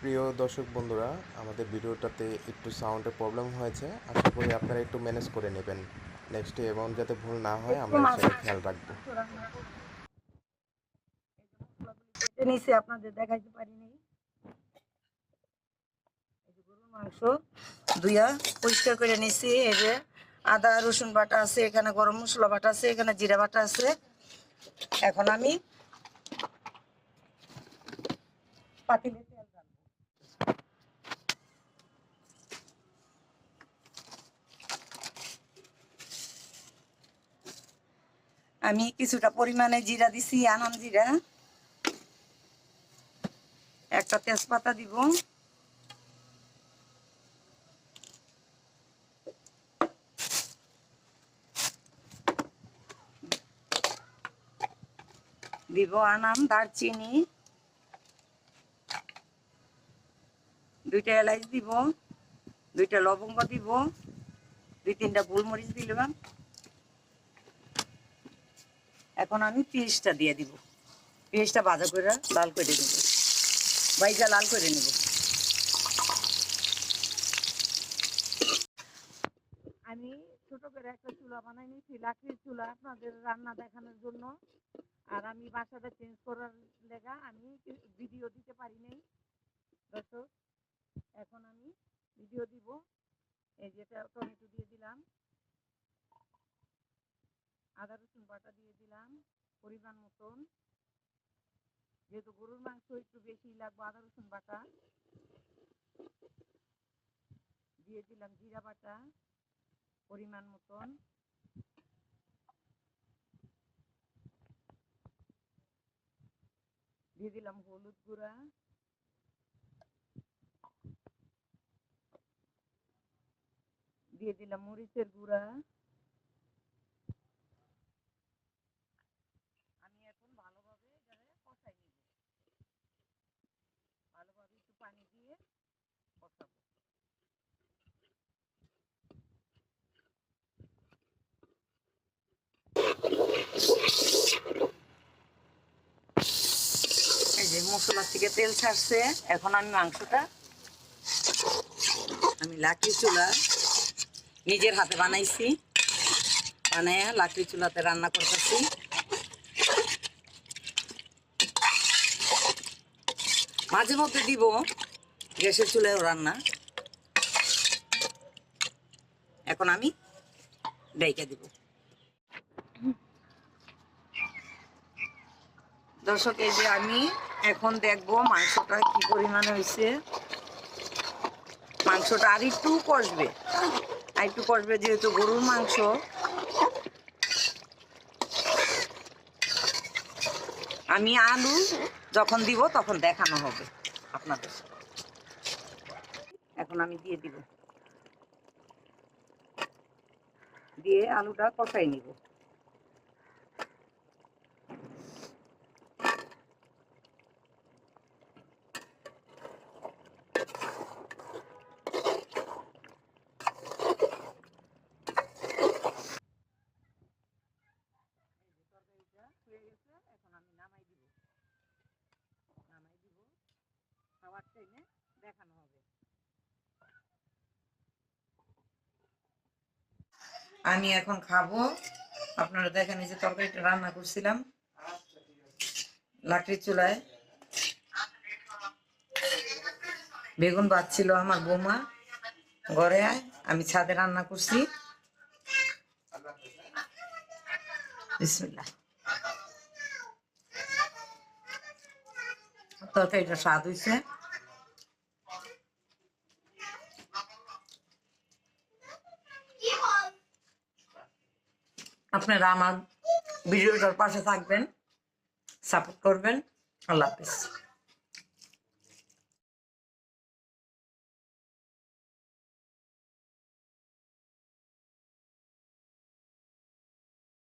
প্রিয় দর্শক বন্ধুরা, আমাদের ভিডিওটাতে একটু সাউন্ডের প্রবলেম হয়েছে। আশা করি আপনারা একটু ম্যানেজ করে নেবেন। নেক্সটে এমন যাতে ভুল না হয় একটু আমরা মাংস সেটা খেয়াল রাখবো। রান্না করব। কেটে নিছি, আপনাদের দেখাইতে পারিনি। এই যে গরুর মাংস ধুইয়া পরিষ্কার করে নিছি। এই যে আদা রসুন বাটা আছে, এখানে গরম মশলা বাটা আছে, এখানে জিরা বাটা আছে। এখন আমি পাতিলে তেল ঢালবো। আমি কিছুটা পরিমাণে জিরা দিছি, আনাম জিরা। একটা তেজপাতা দিব, দিব আনাম দারচিনি, দুইটা এলাচ দিব, দুইটা লবঙ্গ দিব, দুই তিনটা গোলমরিচ দিলাম। এখন আমি পেঁয়াজটা দিয়ে দিব। পেঁয়াজটা ভাজা করে লাল করে নেব, ভাইজা লাল করে নেব। আমি ছোট করে একটা চুলা বানাই নিয়েছি, লাকড়ির চুলা, আপনাদের রান্না দেখানোর জন্য। আর আমি বাসাটা চেঞ্জ করার লেগা আমি ভিডিও দিতে পারি নাই দর্শক। এখন আমি ভিডিও দিব। এই যেটা টমেটো দিয়ে দিলাম, আদা রসুন বাটা দিয়ে দিলাম পরিমাণ মতন। যেহেতু গরুর মাংস একটু বেশি লাগবে, আদা রসুন বাটা দিয়ে দিলাম, জিরা বাটা পরিমাণ মতন দিয়ে দিলাম, হলুদ গুঁড়া দিয়ে দিলাম, মরিচের গুঁড়া। আমি এখন ভালোভাবে এটারে কষাই নিব, ভালোভাবে একটু পানি দিয়ে কষাবো। এই যে মশলা থেকে তেল ছাড়ছে। এখন আমি মাংসটা আমি লাকড়ি চুলা নিজের হাতে বানাইছি, বানাইয়া লাকড়ি চুলাতে রান্না করতেছি। মাঝে মধ্যে দিব গ্যাসের চুলায়ও রান্না। এখন আমি ডাইকা দিব। দর্শক, এই যে আমি এখন দেখবো মাংসটা কি পরিমাণে হয়েছে। মাংসটা আর একটু কষবে, আর একটু কষবে, যেহেতু গরুর মাংস। আমি আলু যখন দিব তখন দেখানো হবে আপনাদের। এখন আমি দিয়ে দিব, দিয়ে আলুটা কষাই নিব। হয়ে গেছে, এখন আমি নামাই দিব। খাওয়ার টাইমে দেখানো হবে। আমি এখন খাবো। আপনারা দেখেন, এই যে তরকারিটা রান্না করছিলাম লাকড়ির চুলায়। বেগুন বাজছিল আমার বৌমা ঘরে, আমি ছাদে রান্না করছি। বিসমিল্লাহ। তরকারিটা স্বাদ হয়েছে। আপনারা আমার ভিডিওটার পাশে থাকবেন, সাপোর্ট করবেন। আল্লাহ হাফিজ।